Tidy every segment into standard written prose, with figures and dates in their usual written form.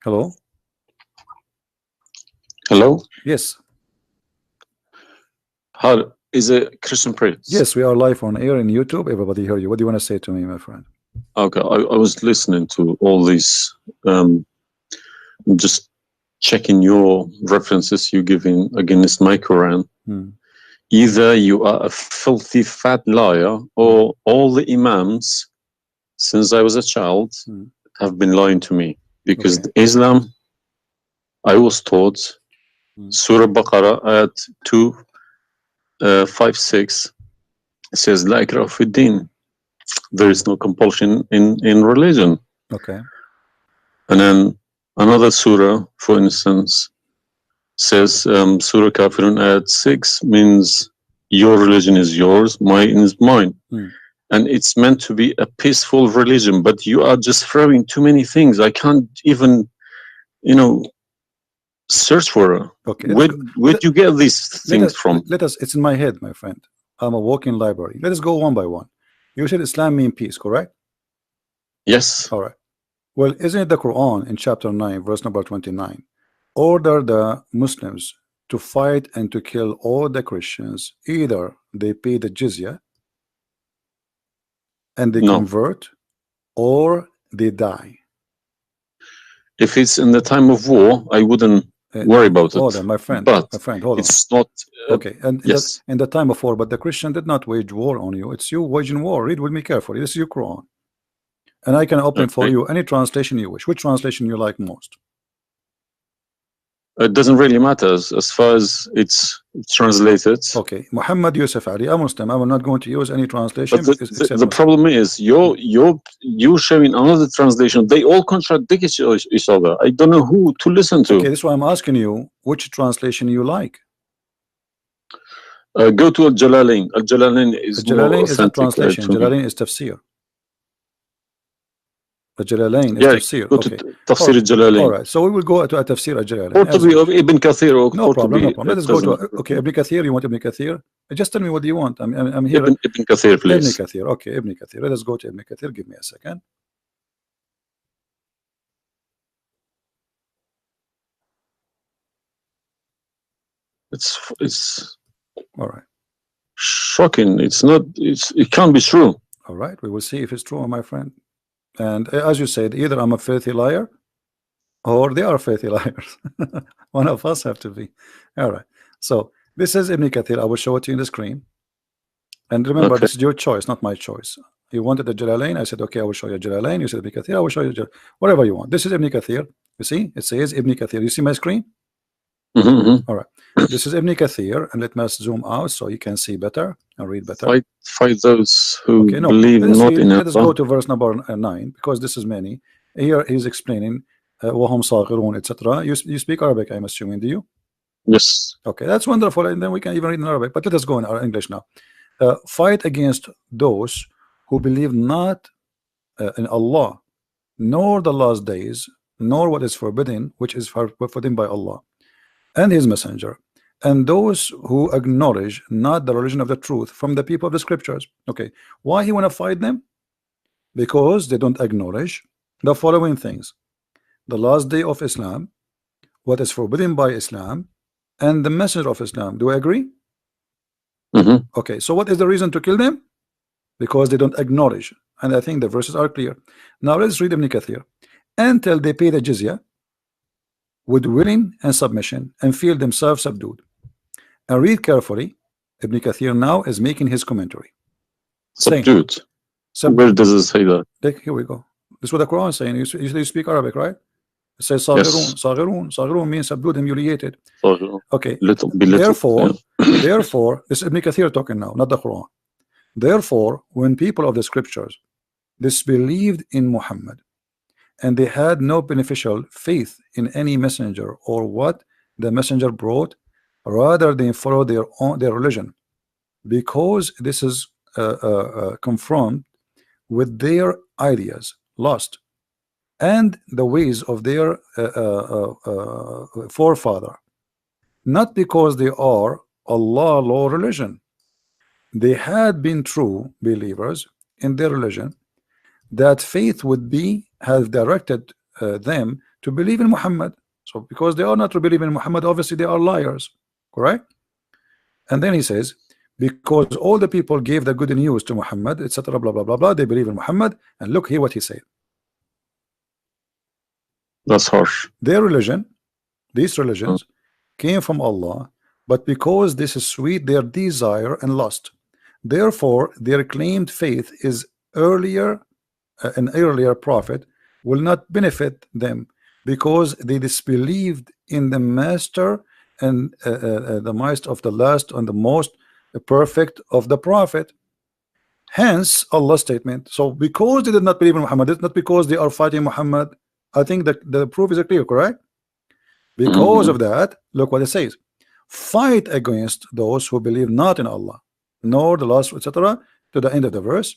Hello? Hello? Yes. How is it Christian Prince? Yes, we are live on air in YouTube. Everybody hear you. What do you want to say to me, my friend? Okay, I was listening to all these, just checking your references you giving against my Quran. Either you are a filthy fat liar, or all the imams since I was a child have been lying to me, because Islam, I was taught Surah Baqarah at 256 says La ikraha fi din. There is no compulsion in religion. Okay. And then another surah, for instance, says Surah Kafirun at 6 means your religion is yours, mine is mine. And it's meant to be a peaceful religion, but you are just throwing too many things. I can't even, search for it. Okay. Where'd you get these things from? It's in my head, my friend. I'm a walking library. Let us go one by one. You said Islam means peace, correct? Yes. All right. Well, isn't it the Quran in chapter 9, verse number 29, order the Muslims to fight and to kill all the Christians, either they pay the jizya and they convert, or they die? If it's in the time of war, I wouldn't worry about it. Hold on, my friend. But my friend, hold on. It's not. Okay, and yes. in the time of war, but the Christian did not wage war on you. It's you waging war. Read with me carefully. This is your Quran. And I can open for you any translation you wish. Which translation you like most? It doesn't really matter as far as it's translated. Okay, Muhammad Yusuf Ali, a Muslim. I will not going to use any translation. But the problem is you're showing another translation. They all contradict each other. I don't know who to listen to. Okay, this is why I'm asking you which translation you like. Go to Al-Jalalain. Al-Jalalain is Al-Jalalain is a translation. Jalalain is tafsir. Al-Jalalain is tafsir. Okay. Tafsir Al-Jalalain. All right, so we will go to a tafsir Al-Jalalain. Or to be Ibn Kathir. No problem, no problem. Let us go to Ibn Kathir. You want Ibn Kathir? Just tell me what do you want. I'm here. Ibn Kathir, please. Ibn Kathir. Okay, Ibn Kathir. Let us go to Ibn Kathir. Give me a second. It's all right. Shocking. It can't be true. All right, we will see if it's true, my friend. And as you said, either I'm a filthy liar or they are filthy liars. One of us have to be. All right, so this is Ibn Kathir. I will show it to you in the screen. And remember, this is your choice, not my choice. You wanted the Jalalain. I said, okay, I will show you Jalalain. You said Ibn Kathir. I will show you whatever you want. This is Ibn Kathir. You see, it says Ibn Kathir. You see my screen? All right, this is Ibn Kathir, and let me zoom out so you can see better and read better. Fight those who believe not in Allah. Let us go to verse number 9, because this is many. Here he's explaining وَهُمْ صَاغِرُونَ etc. You speak Arabic, I'm assuming, do you? Yes. Okay, that's wonderful, and then we can even read in Arabic. But let us go in our English now. Fight against those who believe not in Allah, nor the last days, nor what is forbidden, which is forbidden by Allah and his messenger, and those who acknowledge not the religion of the truth from the people of the scriptures. Okay, why he want to fight them? Because they don't acknowledge the following things: the last day of Islam, what is forbidden by Islam, and the messenger of Islam. Do I agree? Okay, so what is the reason to kill them? Because they don't acknowledge, and I think the verses are clear. Now let's read Ibn Kathir. Until they pay the jizya with willing and submission and feel themselves subdued. And read carefully. Ibn Kathir now is making his commentary. Subdued. Where does it say that? Here we go. This is what the Quran is saying. You speak Arabic, right? It says Saghirun. Saghirun. Saghirun means subdued, humiliated. Okay. Therefore, this is Ibn Kathir talking now, not the Quran. Therefore, when people of the scriptures disbelieved in Muhammad, and they had no beneficial faith in any messenger or what the messenger brought, rather they follow their religion, because this is confirmed with their ideas, lust, and the ways of their forefather, not because they are Allah law religion. They had been true believers in their religion, that faith would be have directed them to believe in Muhammad. So because they are not to believe in Muhammad, obviously they are liars, correct? And then he says, because all the people gave the good news to Muhammad, etc., blah blah blah blah, they believe in Muhammad. And look here what he said. That's harsh. Their religion, these religions, came from Allah, but because this is sweet, their desire and lust. Therefore, their claimed faith is earlier, an earlier prophet will not benefit them, because they disbelieved in the master and the master of the last and the most perfect of the prophet. Hence Allah's statement. So because they did not believe in Muhammad, it's not because they are fighting Muhammad. I think that the proof is clear, correct? Because of that, look what it says: fight against those who believe not in Allah, nor the last, etc., to the end of the verse.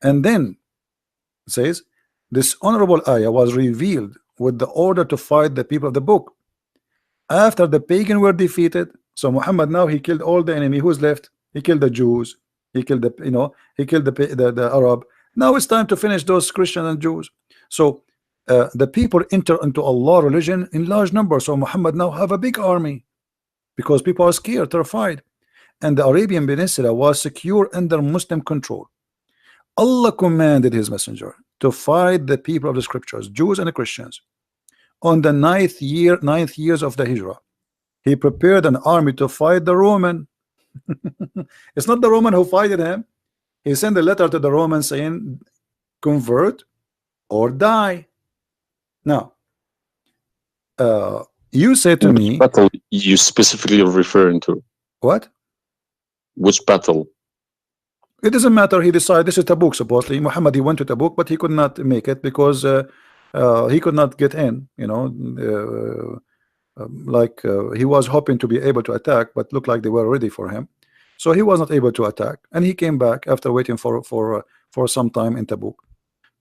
And then it says, this honorable ayah was revealed with the order to fight the people of the book after the pagan were defeated. So Muhammad now, he killed all the enemy. Who's left? He killed the Jews, he killed the, he killed the Arab. Now it's time to finish those Christians and Jews. So the people enter into Allah religion in large numbers. So Muhammad now have a big army because people are scared, terrified, and the Arabian Peninsula was secure under Muslim control. Allah commanded his messenger to fight the people of the scriptures, Jews and Christians. On the ninth years of the Hijrah, he prepared an army to fight the Roman. It's not the Roman who fighted him. He sent a letter to the Romans saying, convert or die. Now, you say to me, which battle you specifically referring to? What? Which battle? It doesn't matter. He decided, this is Tabuk supposedly. Muhammad, he went to Tabuk, but he could not make it because he could not get in, he was hoping to be able to attack, but looked like they were ready for him, so he was not able to attack, and he came back after waiting for some time in Tabuk.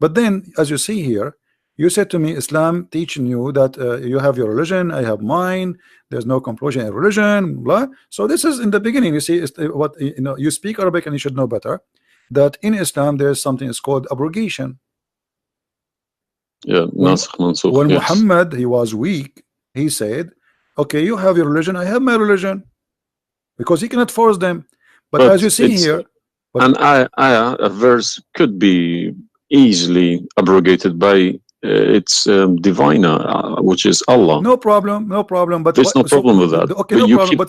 But then, as you see here, you said to me, Islam teaching you that you have your religion, I have mine, there's no compulsion in religion, blah. So this is in the beginning. You see, what you speak Arabic and you should know better that in Islam there is something is called abrogation. Yeah, when yes. Muhammad, he was weak, he said, okay, you have your religion, I have my religion, because he cannot force them. But as you see here, a verse could be easily abrogated by its diviner, which is Allah. No problem, no problem. But there's no problem with that. Okay, no problem.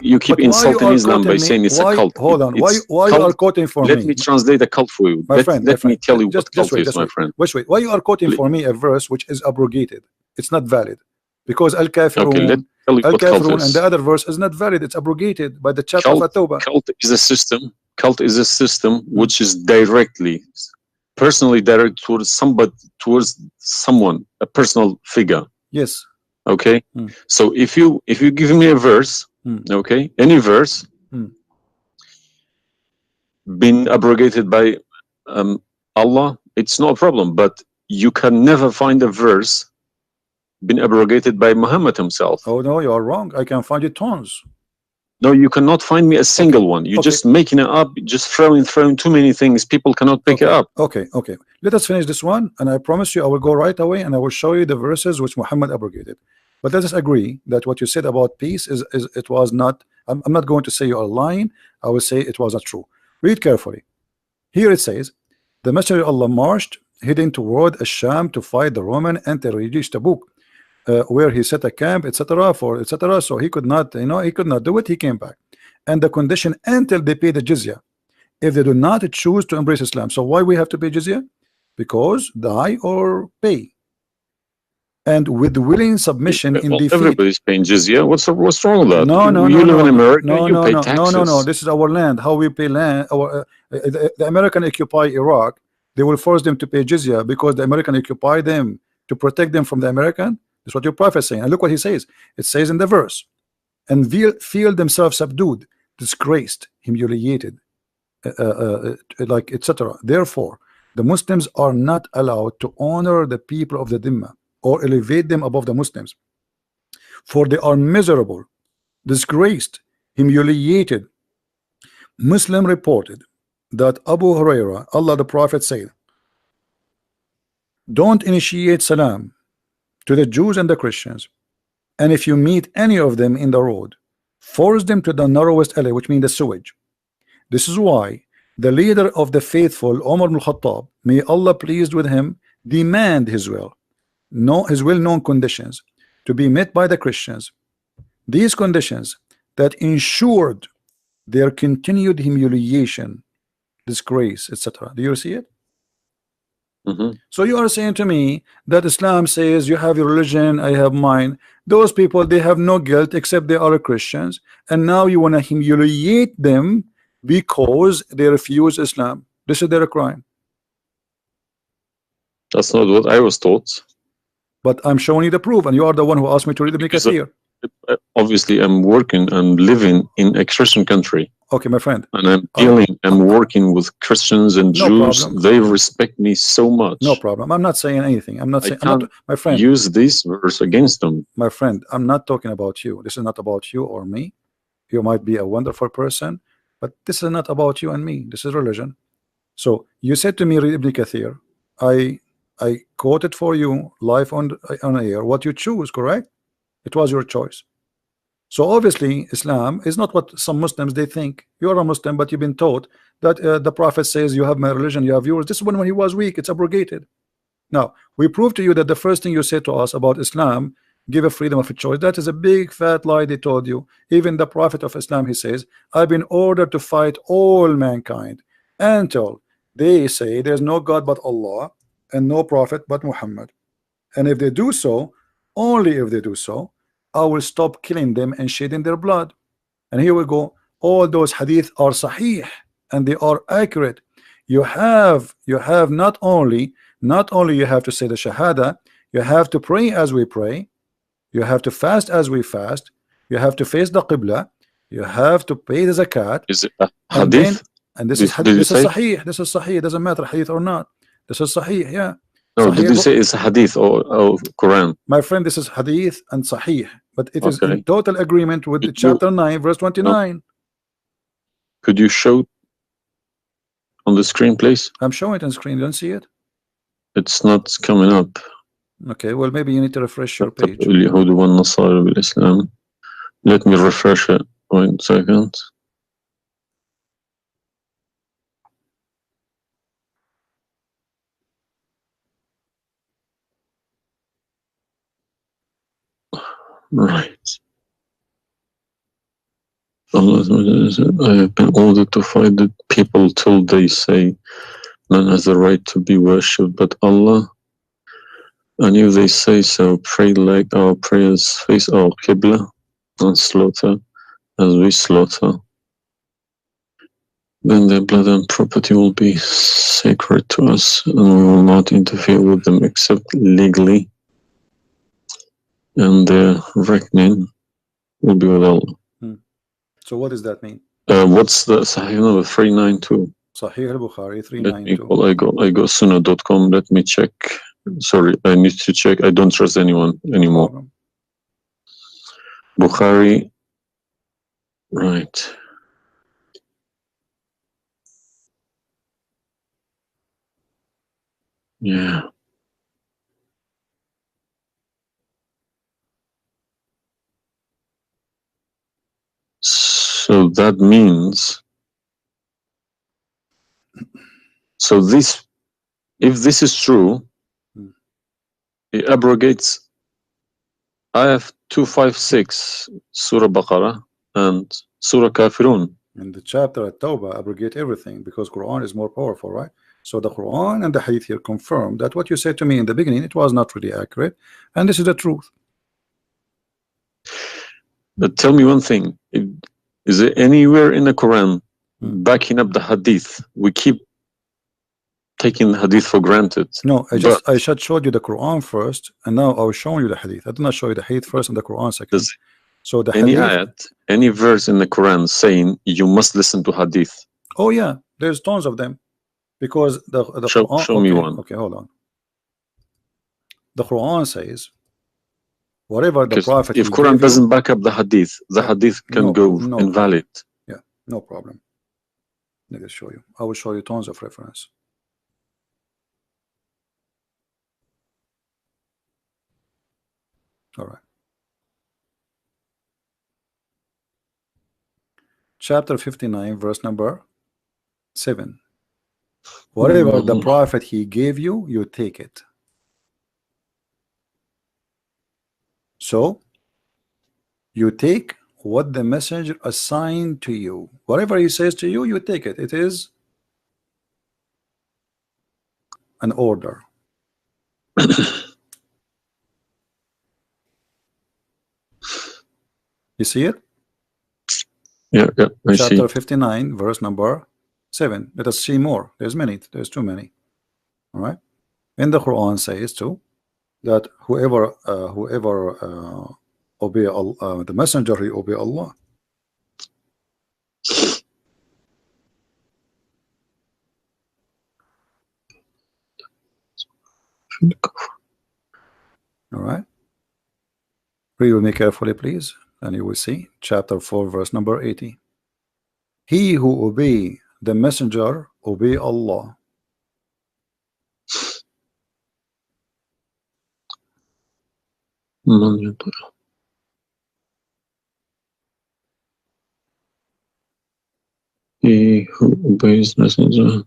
You keep insulting Islam by saying it's a cult. Hold on. Why you are quoting for me? Let me translate a cult for you. Let me tell you what cult is, my friend. Wait. Why you are quoting for me a verse which is abrogated? It's not valid. Because Al-Kafirun, and the other verse is not valid. It's abrogated by the chapter of At-Tawbah. Cult is a system. Cult is a system which is personally directed towards someone, a personal figure. Yes. Okay. So if you give me a verse, okay, any verse, been abrogated by Allah, it's no problem. But you can never find a verse been abrogated by Muhammad himself. Oh no, you are wrong. I can find it tons. No, you cannot find me a single one. You're just making it up, just throwing too many things. People cannot pick it up. Okay. Let us finish this one, and I promise you I will go right away and I will show you the verses which Muhammad abrogated. But let us agree that what you said about peace it was not. I'm not going to say you are lying. I will say it was not true. Read carefully. Here it says, the Messenger of Allah marched heading toward Asham to fight the Roman until he reached Tabuk, where he set a camp, etc. So he could not, he could not do it. He came back, and the condition until they pay the jizya, if they do not choose to embrace Islam. So why we have to pay jizya? Because die or pay, and with willing submission in defeat. Everybody's paying jizya. What's wrong with that? No. You live in America. You pay taxes. No. This is our land. How we pay land? The American occupy Iraq. They will force them to pay jizya because the American occupy them to protect them from the American. That's what your prophet is saying. And look what he says. It says in the verse, and feel themselves subdued, disgraced, humiliated, like etc. Therefore, the Muslims are not allowed to honor the people of the Dhimma or elevate them above the Muslims, for they are miserable, disgraced, humiliated. Muslim reported that Abu Huraira, Allah the Prophet said, don't initiate salam to the Jews and the Christians, and if you meet any of them in the road, force them to the narrowest alley, which means the sewage. This is why the leader of the faithful, Umar ibn Khattab, may Allah pleased with him, demand his well-known conditions to be met by the Christians. These conditions that ensured their continued humiliation, disgrace, etc. Do you see it? So you are saying to me that Islam says you have your religion, I have mine. Those people, they have no guilt except they are Christians, and now you want to humiliate them because they refuse Islam. This is their crime. That's not what I was taught. But I'm showing you the proof, and you are the one who asked me to read Ibn Kathir. Obviously, I'm working and living in a Christian country. Okay, my friend. And I'm working with Christians and Jews. Problem. They respect me so much. No problem. I'm not saying anything. I'm not saying. I can't my friend. Use this verse against them. My friend, I'm not talking about you. This is not about you or me. You might be a wonderful person, but this is not about you and me. This is religion. So you said to me, read Ibn Kathir. I quoted for you live on air what you choose, correct? It was your choice. So obviously Islam is not what some Muslims they think. You're a Muslim, but you've been taught that the Prophet says you have my religion, you have yours. This is when he was weak, it's abrogated. Now we prove to you that the first thing you said to us about Islam, give a freedom of a choice, that is a big fat lie they told you. Even the Prophet of Islam, he says, I've been ordered to fight all mankind until they say there's no God but Allah and no prophet but Muhammad, and if they do so, only if they do so, I will stop killing them and shedding their blood. And here we go. All those hadith are sahih and they are accurate. You have not only you have to say the shahada, you have to pray as we pray, you have to fast as we fast, you have to face the qibla, you have to pay the zakat. Is it a hadith? And this is sahih. This is sahih. It doesn't matter hadith or not. This is sahih. Yeah. No, Sahih. did you say it's a hadith or Quran? My friend, this is hadith and sahih, but it is in total agreement with chapter 9 verse 29. No. Could you show on the screen, please? I'm showing it on screen. You don't see it? It's not coming up. Okay, well maybe you need to refresh your page. Let me refresh it. 1 second. Right. I have been ordered to fight the people till they say none has the right to be worshipped but Allah. And if they say so, pray like our prayers, face our Qibla, and slaughter as we slaughter. Then their blood and property will be sacred to us, and we will not interfere with them except legally. And their reckoning will be with Allah. So what does that mean? What's the Sahih number? 392. Sahih al-Bukhari 392. I go sunnah.com. Let me check. Sorry, I need to check. I don't trust anyone anymore. No Bukhari. Right. Yeah. So that means, if this is true, it abrogates ayah 256, Surah Baqarah, and Surah Kafirun. And the chapter at Tawbah abrogate everything because Quran is more powerful, right? So the Quran and the Hadith here confirm that what you said to me in the beginning, it was not really accurate, and this is the truth. But tell me one thing: is there anywhere in the Quran backing up the Hadith? We keep taking the Hadith for granted. No, I just showed you the Quran first, and now I was showing you the Hadith. I did not show you the Hadith first and the Quran second. So the any Hadith, ayat, any verse in the Quran saying you must listen to Hadith? Oh yeah, there's tons of them, because the Quran. Show me one. Okay, hold on. The Quran says, whatever the Prophet. If Quran doesn't back up the Hadith can go invalid. Yeah, no problem. Let me show you. I will show you tons of reference. All right. Chapter 59, verse number 7. Whatever the prophet he gave you, you take it. So you take what the messenger assigned to you. Whatever he says to you, you take it. It is an order. You see it? Yeah, I see. Chapter 59, verse number 7. Let us see more. There's many. There's too many. All right. In the Quran says too that whoever obey the messenger, he obey Allah. All right. Read with me carefully, please, and you will see chapter 4, verse number 80. He who obey the messenger obey Allah. He who obeys messenger.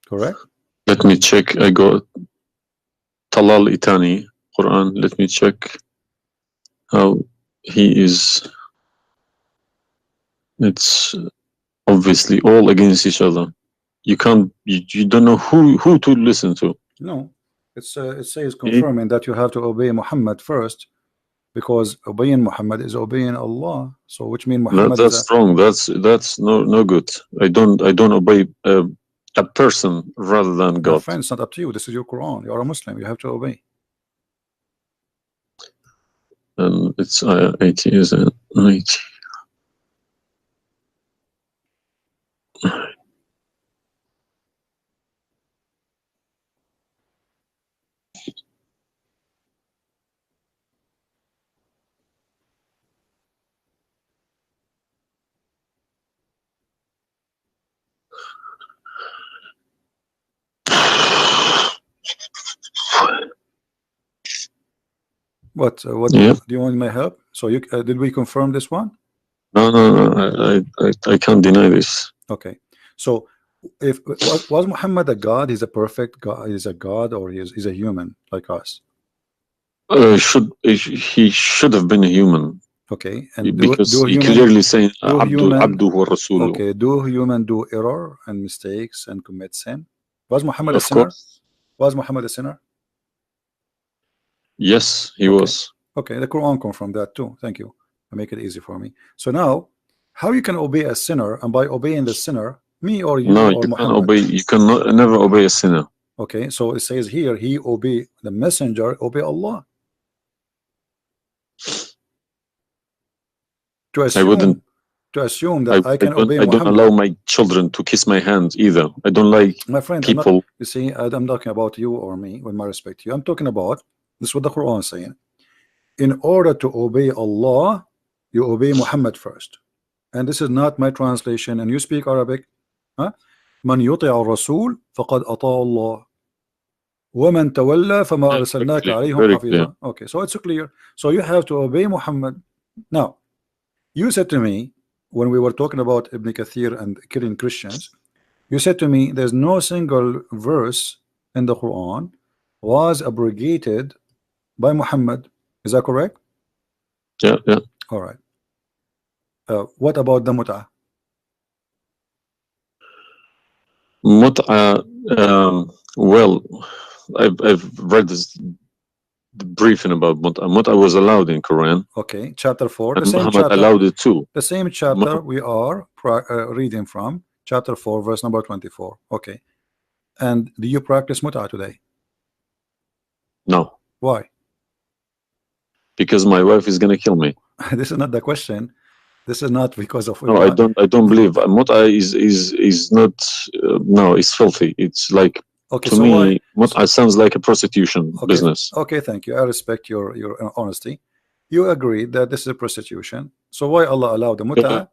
Correct. Let me check. I got Talal Itani Quran. Let me check how he is. It's obviously all against each other. You can't. You don't know who to listen to. No, it says confirming that you have to obey Muhammad first, because obeying Muhammad is obeying Allah. So which means Muhammad that's wrong. That's no good. I don't obey a person rather than God. My friend, it's not up to you. This is your Quran. You are a Muslim. You have to obey. And it's 80, isn't it? 80. What Yeah. do you want my help? So you did we confirm this one? No. I can't deny this. Okay. So if was Muhammad a god? He's a perfect god. He's a god, or he's a human like us? He should have been a human. Okay. And because do he human, clearly saying do human, Abdu wa Rasuluh. okay, do human do error and mistakes and commit sin? Was Muhammad a Of sinner? course. Was Muhammad a sinner? Yes, he Okay. was. Okay, the Quran confirmed that too. Thank you. I make it easy for me. So now, how you can obey a sinner, and by obeying the sinner, me or you No, or you Muhammad? can't obey. You cannot never obey a sinner. Okay, so it says here, he obey the messenger, obey Allah. To assume that I can obey Muhammad. I don't allow my children to kiss my hand either. I don't like my friend, people. You see, I'm talking about you or me, with my respect to you. I'm talking about this is what the Quran is saying. In order to obey Allah, you obey Muhammad first. And this is not my translation. And you speak Arabic. Huh? من يطع الرسول فقد أطاع الله ومن تولى فما أرسلناك عليهم حفيظا. Okay, so it's clear. So you have to obey Muhammad. Now, you said to me when we were talking about Ibn Kathir and killing Christians, you said to me there's no single verse in the Quran was abrogated by Muhammad. Is that correct? Yeah. All right. What about the mut'ah? Mut'ah, well, I've read this briefing about mut'ah. Mut'ah was allowed in Quran. Okay, chapter 4. And Muhammad allowed it too. The same chapter we are reading from, chapter 4, verse number 24. Okay. And do you practice mut'ah today? No. Why? Because my wife is gonna kill me. This is not the question. This is not because of. No, I don't believe mut'ah is not. No, it's filthy. It's like, okay, to so me, mut'ah sounds like a prostitution business. Okay, thank you. I respect your honesty. You agree that this is a prostitution. So why Allah allowed the mut'ah?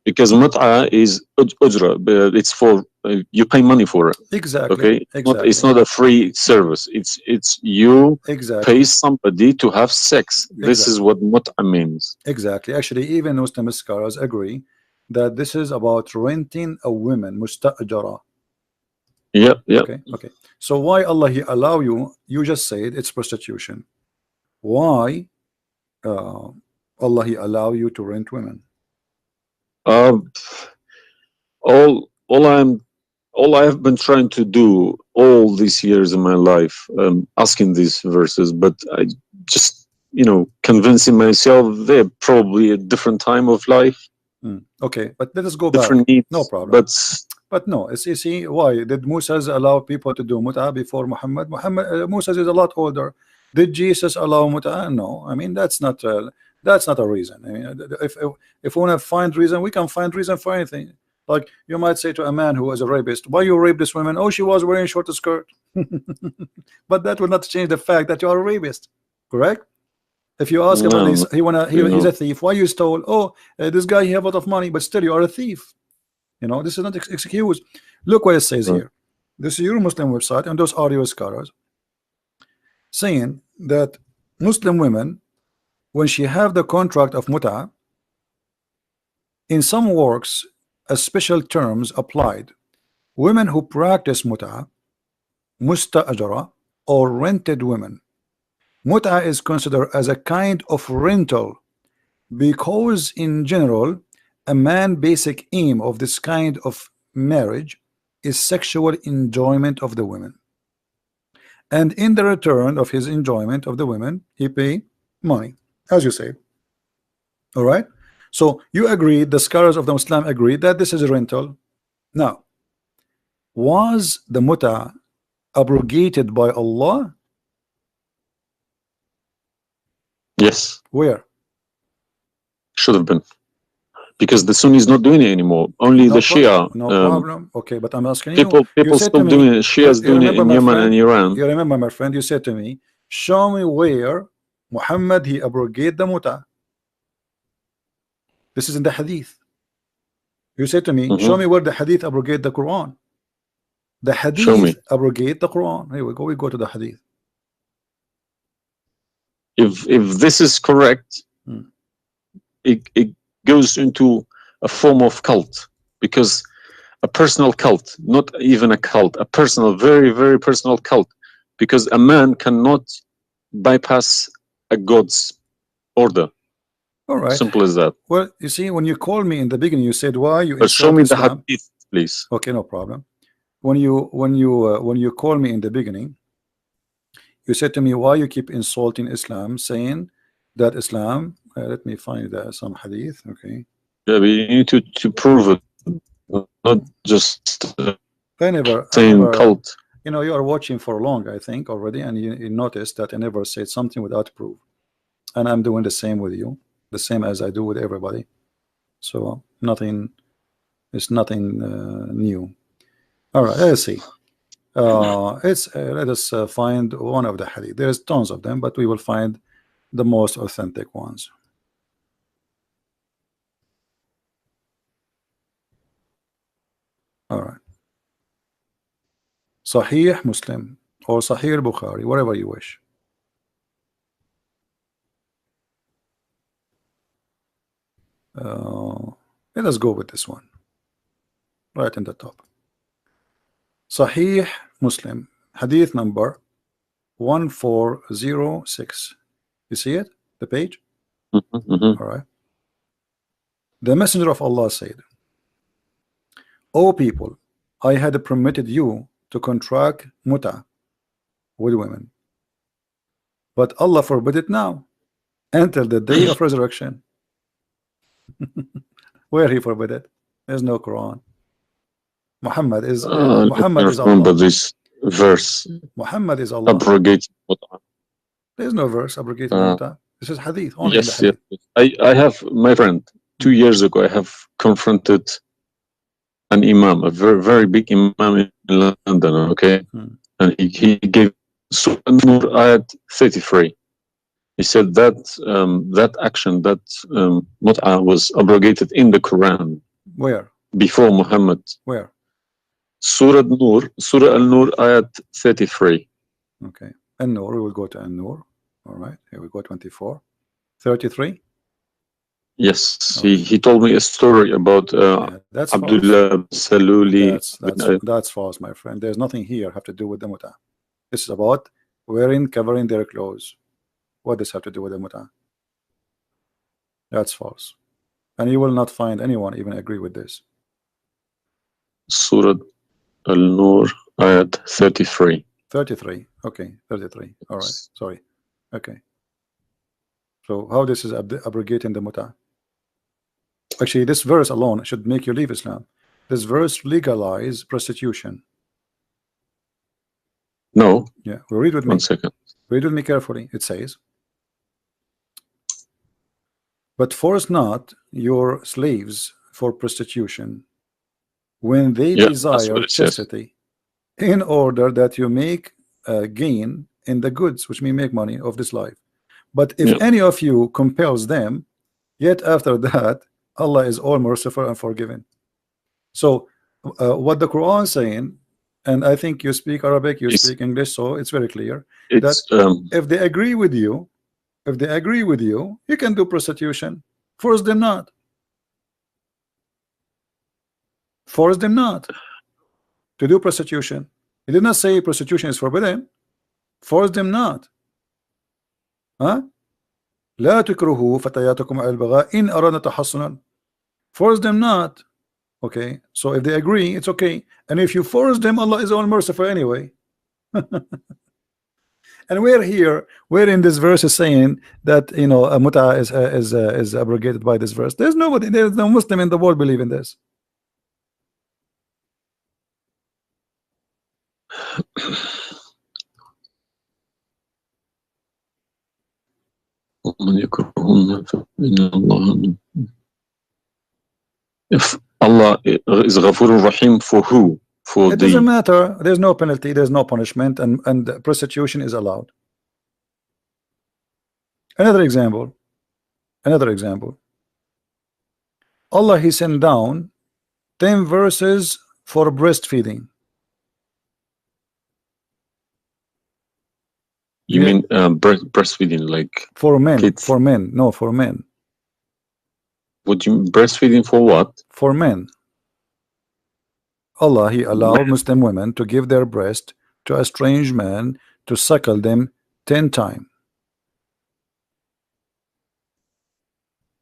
Because mut'ah is ujra. It's for you pay money for it. Exactly. Okay, Exactly. it's not a free service. It's you Exactly. pay somebody to have sex. This is what mut'a means. Exactly. Actually, even Muslim scholars agree that this is about renting a woman, musta'jara. Yeah, yeah. Okay, okay. So why Allah He allow you? You just said it's prostitution. Why Allah He allow you to rent women? All I have been trying to do all these years in my life, asking these verses, but I just, convincing myself they're probably a different time of life, Okay, but let us go different back. needs. No problem. But no, you see, why did Moses allow people to do mut'a before Muhammad? Moses is a lot older. Did Jesus allow mut'a? No. I mean, that's not a reason. I mean, if we want to find reason, we can find reason for anything. Like you might say to a man who was a rapist, why you rape this woman? Oh, she was wearing a short skirt. But that will not change the fact that you are a rapist, correct? If you ask about this, he's a thief. Why you stole? Oh, this guy he have a lot of money, but still you are a thief. This is not excuse. Look what it says here. This is your Muslim website, and those are your scholars saying that Muslim women, when she have the contract of mut'a, in some works, a special terms applied. Women who practice mut'a, musta'ajara, or rented women. Mut'a is considered as a kind of rental because, in general, a man's basic aim of this kind of marriage is sexual enjoyment of the women, and in the return of his enjoyment of the women, he pay money, as you say. All right. So you agree, the scholars of the Muslim agree that this is a rental. Now, was the mut'a abrogated by Allah? Yes. Where? Should have been. Because the Sunni is not doing it anymore. Only the Shia. No problem. Okay, but I'm asking people still doing it. Shia's doing it in Yemen and Iran. You remember, my friend, you said to me, show me where Muhammad he abrogated the mut'a. This is in the hadith. You said to me, show me where the hadith abrogate the Quran. The hadith abrogate the Quran. Here we go. We go to the hadith. If this is correct, it goes into a form of cult, because a personal cult, not even a cult, a personal, very, very personal cult, because a man cannot bypass a God's order. All right. Simple as that. Well, you see, when you called me in the beginning, you said, why you but show me Islam? The hadith, please. Okay, no problem. When you call me in the beginning, you said to me, why you keep insulting Islam, saying that Islam, let me find some hadith. Okay. Yeah, but you need to prove it, not just saying cult. You are watching for long, I think, already, and you noticed that I never said something without proof, and I'm doing the same with you, the same as I do with everybody. So it's nothing new. All right, let's see. Let us find one of the hadith. There's tons of them, but we will find the most authentic ones. All right. Sahih Muslim or Sahih Bukhari, whatever you wish. Let us go with this one right in the top. Sahih Muslim, hadith number 1406. You see it, the page? All right. The Messenger of Allah said, O people, I had permitted you to contract mut'a with women, but Allah forbid it now until the day of resurrection. Where he forbid it? There's no Quran. Muhammad is Allah. This verse. Muhammad is Allah. Abrogated mut'a. There's no verse abrogated mut'a. This is hadith. Only yes, hadith. Yes. I have, my friend, 2 years ago, I have confronted an imam, a very, very big imam in London, okay? And he gave Surah Ayat 33. He said that that action, that mut'a was abrogated in the Quran. Where? Before Muhammad. Where? Surah Al-Nur, ayat 33. Okay. An-Nur, we will go to An-Nur. All right. Here we go, 24. 33? Yes, Okay. he told me a story about Yeah, that's false. Abdullah Saluli. That's false, my friend. There's nothing here have to do with the muta. This is about covering their clothes. What does have to do with the muta? That's false. And you will not find anyone even agree with this. Surah Al-Nur, ayat 33. 33. Okay, 33. All right. Sorry. Okay. So how this is abrogating the muta? Actually, this verse alone should make you leave Islam. This verse legalize prostitution. No. Yeah. Well, read with me. 1 second. Read with me carefully. It says, but force not your slaves for prostitution when they desire chastity, in order that you make gain in the goods, which mean make money of this life. But if any of you compels them, yet after that Allah is all merciful and forgiving. So what the Quran is saying, and I think you speak Arabic, you speak English, so it's very clear that if they agree with you, you can do prostitution. Force them not. Force them not to do prostitution. He did not say prostitution is forbidden. Force them not. Huh? لا تكرهوا فتياتكم على البغاء إن أردنا تحصنا. Force them not. Okay, so if they agree, it's okay. And if you force them, Allah is all merciful anyway. And we're in this verse is saying that, you know, a muta is abrogated by this verse. There's no Muslim in the world believe in this. If Allah is Ghafurur Rahim for who? For it doesn't matter. There's no penalty, there's no punishment, and prostitution is allowed. Another example. Allah, he sent down 10 verses for breastfeeding. You mean breastfeeding, like for men? Kids. For men, no, for men. Would you breastfeeding for what? For men. Allah, he allowed Muslim women to give their breast to a strange man to suckle them 10 times.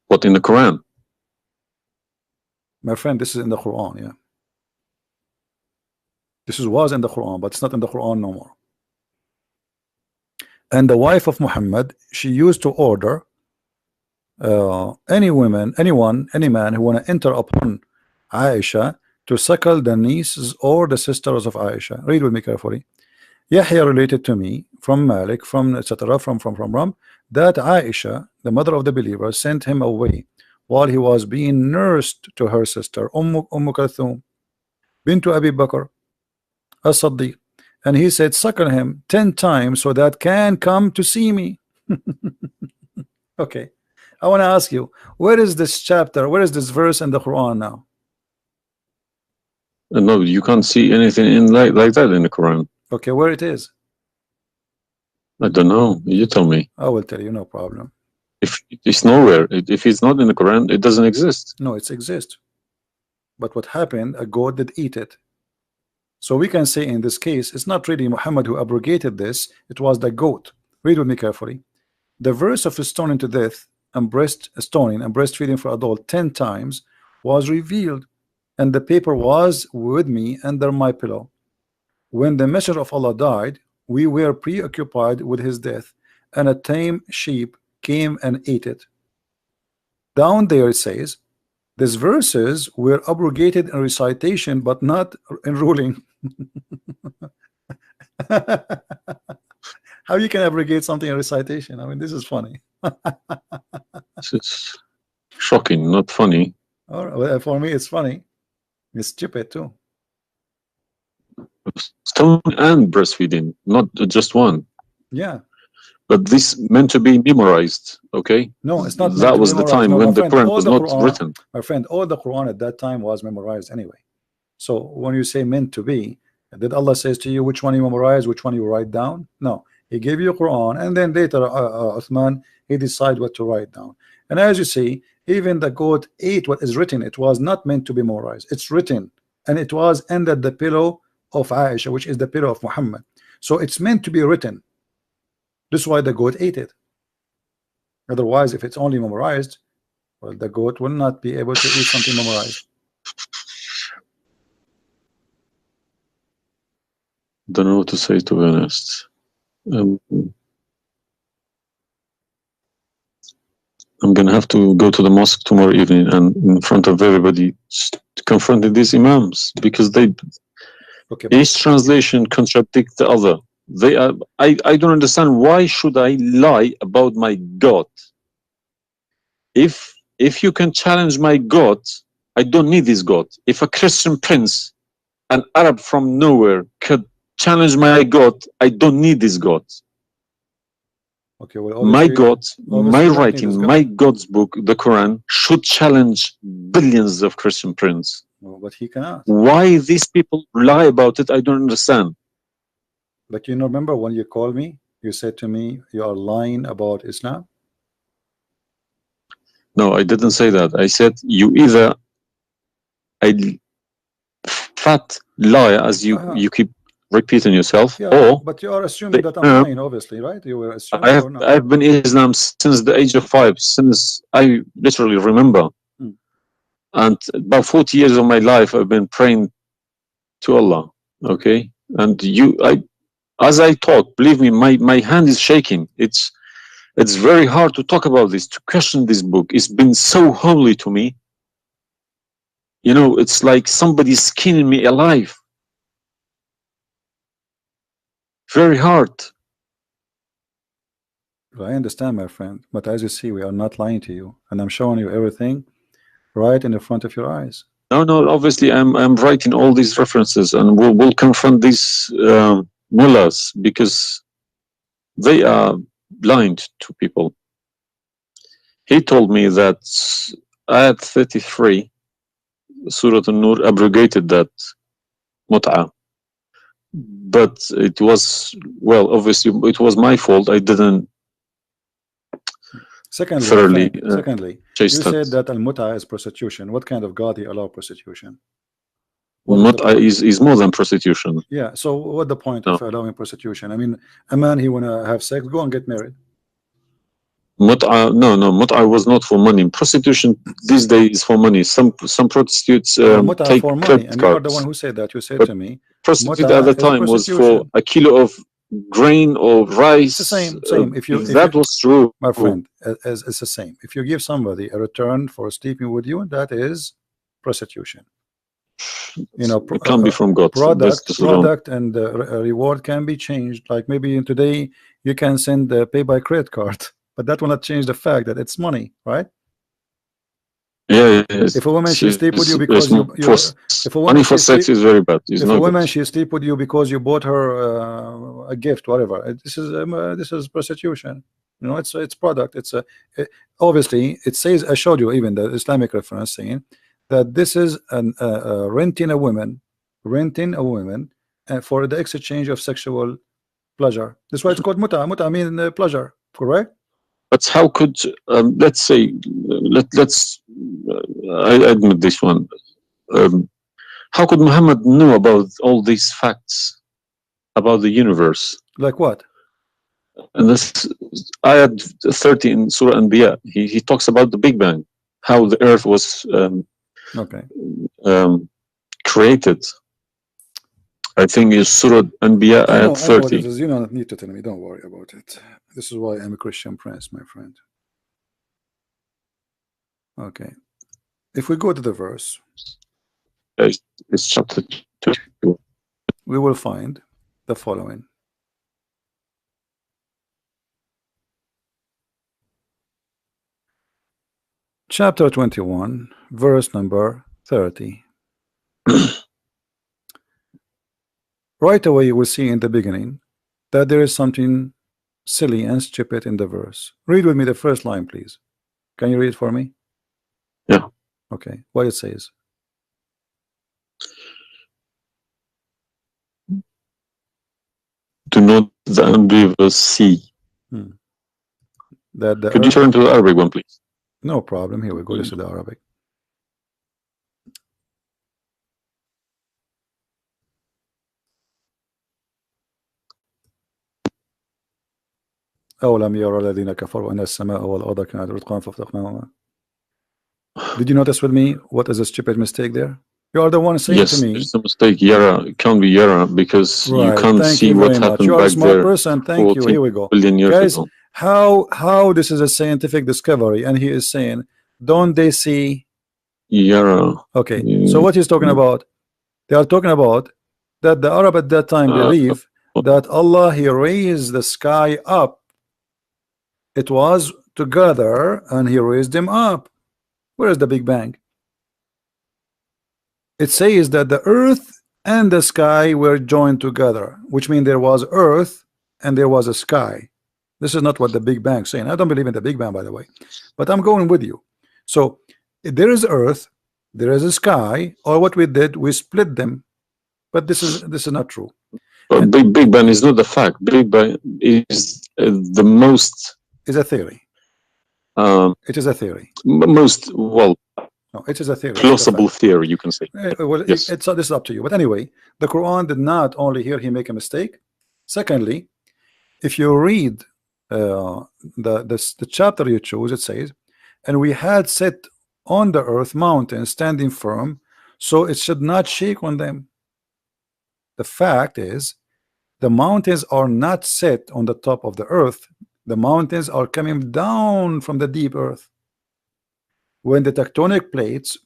What, in the Quran? My friend, this is in the Quran, yeah. This was in the Quran, but it's not in the Quran no more. And the wife of Muhammad, she used to order any man who want to enter upon Aisha to suckle the nieces or the sisters of Aisha. Read with me carefully. Yahya related to me from Malik, from etc. from that Aisha, the mother of the believer, sent him away while he was being nursed to her sister Kulthum bintu Abi Bakr as-Siddiq, and he said, suckle him 10 times so that can come to see me. Okay, I want to ask you, where is this chapter, where is this verse in the Quran now? No, you can't see anything in like that in the Quran. Okay, where it is? I don't know. You tell me. I will tell you, no problem. If it's nowhere, if it's not in the Quran, it doesn't exist. No, it exists. But what happened? A goat did eat it. So we can say in this case, it's not really Muhammad who abrogated this. It was the goat. Read with me carefully. The verse of stoning to death and stoning and breastfeeding for adult 10 times was revealed, and the paper was with me under my pillow. When the messenger of Allah died, we were preoccupied with his death, and a tame sheep came and ate it. Down there it says, these verses were abrogated in recitation but not in ruling. How you can abrogate something in recitation? I mean, this is funny. It's shocking, not funny. All right, well, for me it's funny. It's stupid too. Stoning and breastfeeding, not just one. Yeah. But this meant to be memorized, okay? No, it's not. That was the time when the Quran was not written. My friend, all the Quran at that time was memorized anyway. So when you say meant to be, did Allah says to you which one you memorize, which one you write down? No, He gave you Quran, and then later Uthman, he decide what to write down. And as you see, even the goat ate what is written. It was not meant to be memorized. It's written, and it was under the pillow of Aisha, which is the pillow of Muhammad. So it's meant to be written. This is why the goat ate it. Otherwise, if it's only memorized, well, the goat will not be able to eat something memorized. Don't know what to say, to be honest. I'm gonna have to go to the mosque tomorrow evening and in front of everybody confront these imams, because they each translation contradicts the other. They are. I don't understand, why should I lie about my God? If you can challenge my God, I don't need this God. If a Christian prince, an Arab from nowhere, could challenge my God, I don't need this God. Okay, well, my God, my writing, my God's book, the Quran, should challenge billions of Christian princes. Well, but he cannot. Why these people lie about it, I don't understand. But you know, remember when you called me, you said to me, you are lying about Islam? No, I didn't say that. I said you either a fat liar, as you keep repeating yourself, or but you are assuming that I'm lying, obviously, right? You were assuming. I've been Islam since the age of 5, since I literally remember. And about 40 years of my life I've been praying to Allah. Okay, and as I talk, believe me, my hand is shaking. It's very hard to talk about this, to question this book. It's been so holy to me. You know, it's like somebody's skinning me alive. Very hard. I understand, my friend, but as you see, we are not lying to you, and I'm showing you everything right in the front of your eyes. No, obviously I'm writing all these references, and we'll confront these mullahs, because they are blind to people. He told me that Ayat 33, Surah An-Nur, abrogated that mut'ah. But it was, well, obviously it was my fault. I didn't thoroughly Secondly, you said that al-mut'ah is prostitution. What kind of God he allow prostitution? Mut'ah is more than prostitution. Yeah, so what the point of allowing prostitution? I mean, a man, he wanna have sex, go and get married. Mut'ah, no, mut'ah was not for money. Prostitution these days is for money. Some prostitutes take for money, and you are the one who said that. You said to me, prostitute at the time was for a kilo of grain or rice. It's the same. If that was true, my friend, it's the same. If you give somebody a return for sleeping with you, that is prostitution. You know, it can't be from God. Product and reward can be changed. Like maybe today you can send pay by credit card, but that will not change the fact that it's money, right? Yeah. If a woman she sleep with you because if a woman money for sex is very bad. If a woman she sleep with you because you bought her a gift, whatever, this is prostitution. You know, it's product. Obviously it says, I showed you even the Islamic reference saying that this is renting a woman for the exchange of sexual pleasure. That's why it's called muta mean pleasure, correct? But how could let's say let's I admit this one. How could Muhammad know about all these facts about the universe? Like what? And this ayat 30 in Surah Anbiya, he talks about the Big Bang, how the earth was created. I think it's Surah Anbiya ayat 30. You don't need to tell me, don't worry about it. This is why I'm a Christian prince, my friend. Okay, if we go to the verse, it's chapter 2, we will find the following. Chapter 21, verse number 30. Right away you will see in the beginning that there is something silly and stupid in the verse. Read with me the first line, please. Can you read it for me? Yeah. Okay, what it says. do not the unbelievers see. That the Could you turn to the Arabic one, please? No problem. Here we go. This is the Arabic. أولم يرى الذين كفروا أن السماء والأرض كانت رتقا ففتقناهما. Did you notice with me what is a stupid mistake there? You are the one saying Yes, to me. there's a mistake. Yara, it can't be Yara because you Right. can't Thank see you what very much. happened You are a back smart there person. Thank you. 14 Here we go. billion years Guys, ago. how this is a scientific discovery, and he is saying, don't they see? Yara. Okay. So what he's talking about? They are talking about that the Arab at that time believe that Allah, he raised the sky up. It was together and he raised them up. Where is the Big Bang? It says that the earth and the sky were joined together, which means there was earth and there was a sky. This is not what the Big Bang is saying. I don't believe in the Big Bang, by the way, but I'm going with you. So there is earth, there is a sky, or what we did, we split them. But this is not true. But Big Bang is not the fact. Big Bang is the most. Is a theory. It is a theory. Most well. No, it is a theory. Plausible theory, you can say. Well, yes. This is up to you. But anyway, the Quran did not only here he make a mistake. Secondly, if you read the chapter you choose, it says, and we had set on the earth mountains standing firm, so it should not shake on them. The fact is, the mountains are not set on the top of the earth. The mountains are coming down from the deep earth. When the tectonic plates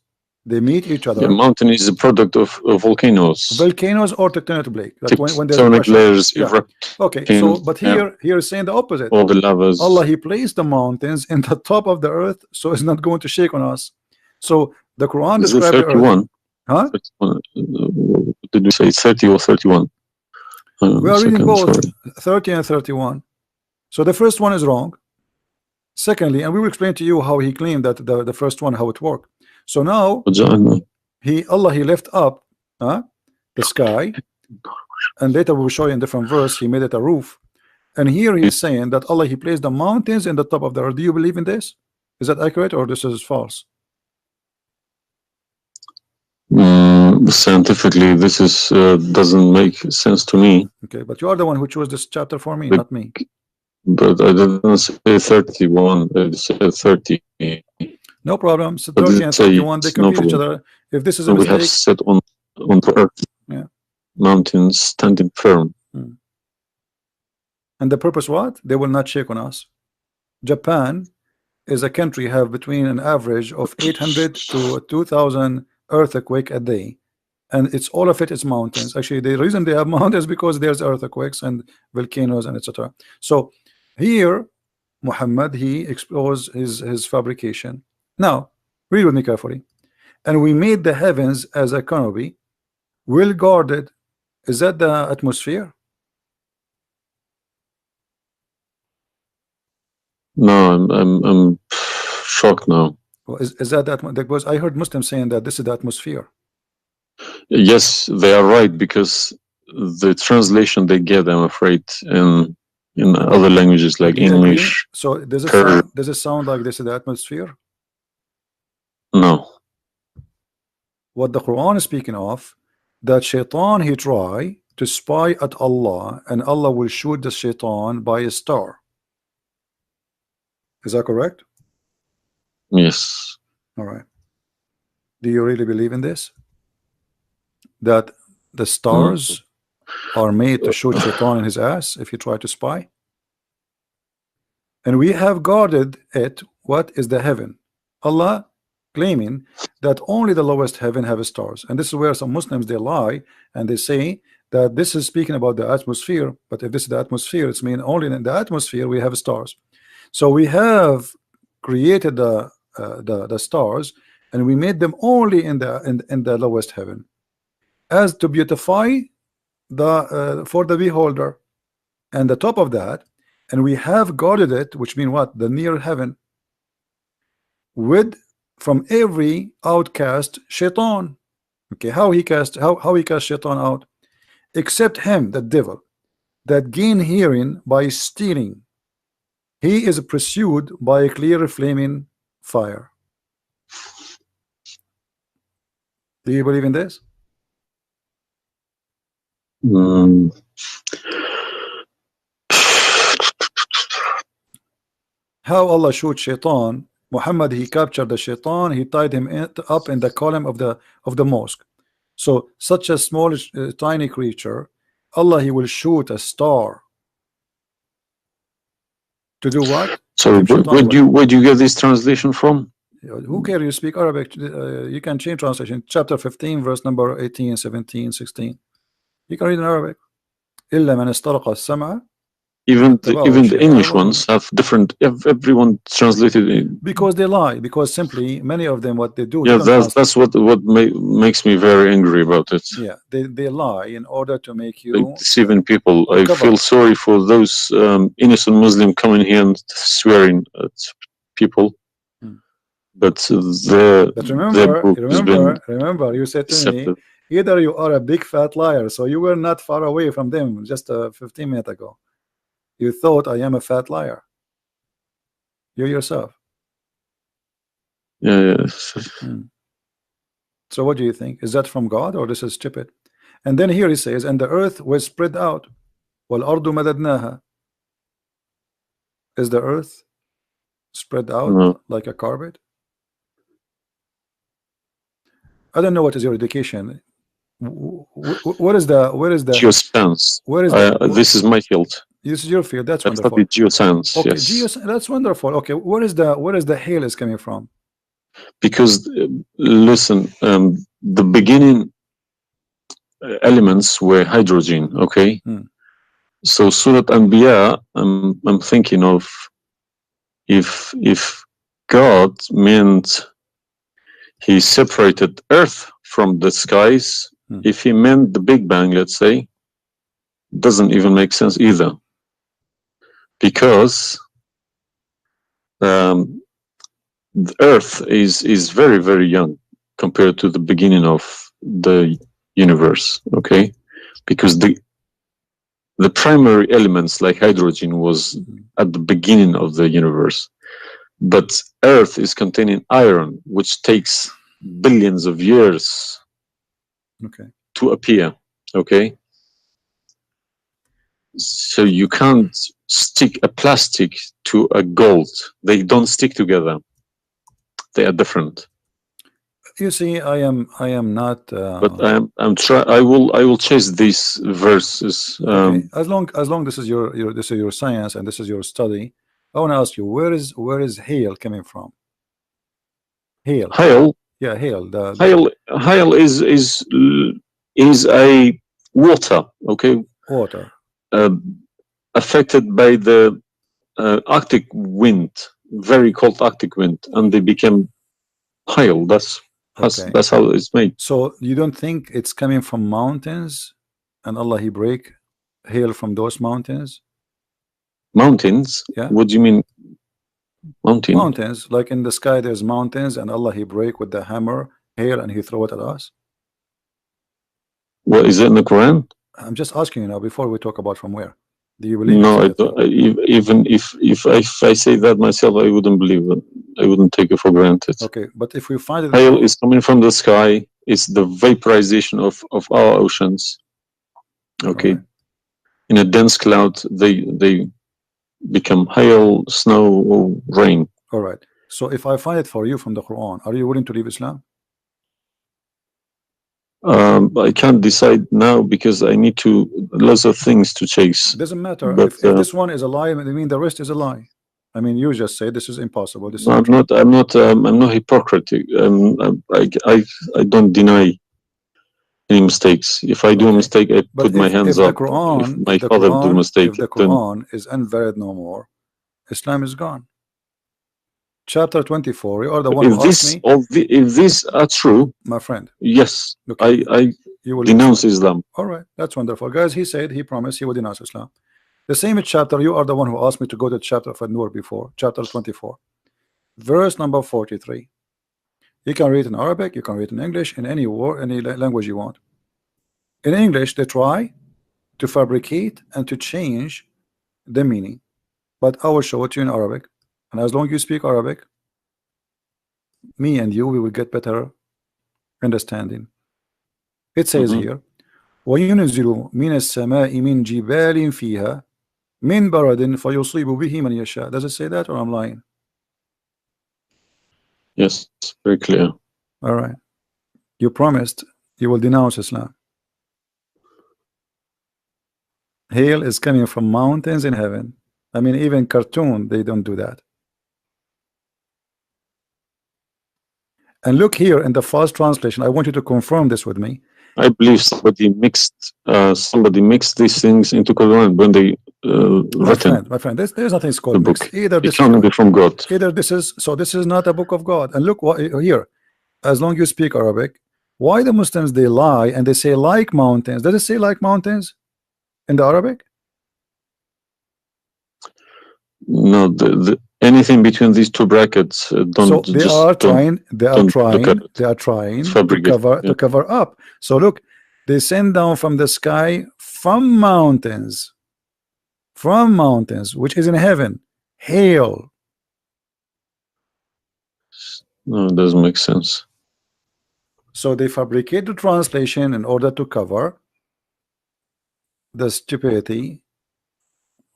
they meet each other. The mountain is a product of volcanoes. Volcanoes or tectonic plate. Like when there's tectonic layers erupt. Okay, so but here is saying the opposite. All the lavas. Allah, he placed the mountains in the top of the earth, so it's not going to shake on us. So the Quran describes the earth. Huh? 31. Did we say 30 or 31? We are reading both 30 and 31. So the first one is wrong. Secondly, and we will explain to you how he claimed that the first one, how it worked. So now Allah he left up the sky, and later we will show you in different verse he made it a roof. And here he is saying that Allah he placed the mountains in the top of the earth. Do you believe in this? Is that accurate or this is false? Scientifically, this is doesn't make sense to me. Okay, but you are the one who chose this chapter for me, not me. But I didn't say 31. I said 30. No problem. So 30 and 31 they complete each other. If this is a mistake, we have set on the earth, mountains standing firm. And the purpose what? They will not shake on us. Japan is a country have between an average of 800 to 2,000 earthquake a day, and it's all of it is mountains. Actually, the reason they have mountains because there's earthquakes and volcanoes and etc. So here Muhammad he exposed his fabrication. Now read with me carefully. And we made the heavens as a canopy, well guarded. Is that the atmosphere? No, I'm shocked now. Well, is that because I heard Muslims saying that this is the atmosphere? Yes, they are right, because the translation they get, I'm afraid, in other languages like English. So does it sound like this is the atmosphere? No. What the Quran is speaking of, that shaitan he try to spy at Allah, and Allah will shoot the shaitan by a star. Is that correct? Yes. All right. Do you really believe in this? That the stars are made to shoot shaitan in his ass if you try to spy? And we have guarded it. What is the heaven? Allah claiming that only the lowest heaven have stars, and this is where some Muslims they lie and they say that this is speaking about the atmosphere. But if this is the atmosphere, it's mean only in the atmosphere we have stars. So we have created the stars, and we made them only in the lowest heaven, as to beautify the for the beholder, and the top of that, and we have guarded it, which mean what? The near heaven, with from every outcast shaitan. Okay, how he cast shaitan out? Except him, the devil. that gain hearing by stealing. He is pursued by a clear flaming fire. Do you believe in this? Mm. How Allah shoot shaitan? Muhammad, he captured the shaitan, he tied him up in the column of the mosque. So such a small tiny creature, Allah, he will shoot a star to do what? So where do you get this translation from? Who cares? You speak Arabic, you can change translation. Chapter 15 verse number 18, 17, 16. You can read in Arabic. إلا من استرق السمع. Even the English ones have different. Everyone translated it because they lie. Because simply many of them, what they do. Yeah, that's what makes me very angry about it. Yeah, they lie in order to make you like deceiving people. I feel sorry for those innocent Muslim coming here and swearing at people. But remember, you said to me, either you are a big fat liar, so you were not far away from them just 15 minutes ago. You thought I am a fat liar. You yourself. Yeah. So what do you think? Is that from God or this is stupid? And then here he says, and the earth was spread out. وَالْأَرْضُ مَدَدْنَاهَا. Is the earth spread out like a carpet? I don't know what is your education. What is the geoscience? This is my field. This is your field. That's wonderful. Geoscience. Okay, yes. That's wonderful. Okay, where is the hail is coming from? Because listen, the beginning elements were hydrogen. Okay. So Surat Anbiya, I'm thinking of if God meant he separated earth from the skies, if he meant the Big Bang, let's say, doesn't even make sense either, because the earth is very, very young compared to the beginning of the universe. Okay, because the primary elements like hydrogen was at the beginning of the universe, but earth is containing iron, which takes billions of years to appear. Okay, so you can't stick a plastic to a gold. They don't stick together. They are different. You see, I am not. But I will chase these verses. Okay. As long this is your science and this is your study, I want to ask you, where is hail coming from? Hail. Yeah, hail. Hail is a water. Okay. Water. Affected by the Arctic wind, very cold Arctic wind, and they became hail. That's how it's made. So you don't think it's coming from mountains, and Allah he break hail from those mountains? Mountains? Yeah. What do you mean? Mountains, like in the sky, there's mountains, and Allah he break with the hammer hail, and he throw it at us. What is it in the Quran? I'm just asking you now before we talk about from where. Do you believe? No, I don't. Even if I say that myself, I wouldn't believe it. I wouldn't take it for granted. Okay, but if we find it, hail is coming from the sky. It's the vaporization of our oceans. Okay, in a dense cloud, they become hail, snow, or rain. All right. So if I find it for you from the Quran, are you willing to leave Islam? I can't decide now because I need lots of things to chase. Doesn't matter. But, if this one is a lie, I mean the rest is a lie. I mean, you just say this is impossible. This is I'm not hypocritic. I don't deny any mistakes. If I do a mistake, I put my hands up. If my father do a mistake, if the Quran is invalid no more, Islam is gone. Chapter 24. You are the one who asked me. If these are true, my friend. Yes, okay. I denounce Islam. All right, that's wonderful, guys. He said he promised he would denounce Islam. The same chapter. You are the one who asked me to go to the chapter of An-Nur before. Chapter 24, verse number 43. You can read in Arabic. You can read in English. In any word, any language you want. In English, they try to fabricate and to change the meaning. But I will show it to you in Arabic, and as long as you speak Arabic, me and you, we will get better understanding. It says here, وَيُنْزِلُ مِنَ السَّمَاءِ مِنْ جِبَالٍ فِيهَا مِنْ بَرَدٍ فَيُصِيبُ بِهِ مَنْ يَشَاءُ. Does it say that, or I'm lying? Yes, very clear. All right. You promised you will denounce Islam. Hail is coming from mountains in heaven. I mean, even cartoon, they don't do that. And look here in the first translation. I want you to confirm this with me. I believe somebody mixed these things into Quran when they written. My friend, there's nothing called book. mix. Either this it can't be from God. Either this is this is not a book of God. And look what here. As long as you speak Arabic, why the Muslims they lie and they say like mountains? Does it say like mountains in the Arabic? No, anything between these two brackets don't. So they are trying to cover up. So look, they send down from the sky from mountains, which is in heaven, hail. No, it doesn't make sense. So they fabricate the translation in order to cover the stupidity.